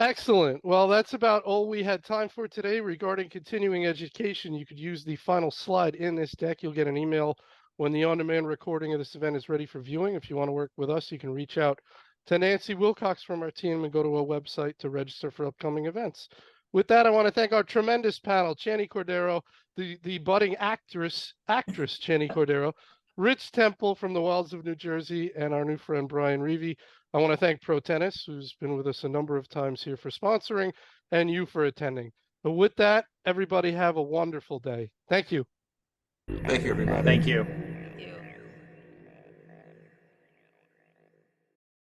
Excellent. Well, that's about all we had time for today regarding continuing education. You could use the final slide in this deck. You'll get an email when the on-demand recording of this event is ready for viewing. If you want to work with us, you can reach out to Nancy Wilcox from our team and go to our website to register for upcoming events. With that, I want to thank our tremendous panel, Channy Cordero, the budding actress Channy Cordero, Rich Temple from the wilds of New Jersey, and our new friend, Brian Reevy. I want to thank Protenus, who's been with us a number of times here, for sponsoring, and you for attending. But with that, everybody have a wonderful day. Thank you. Thank you, everybody. Thank you.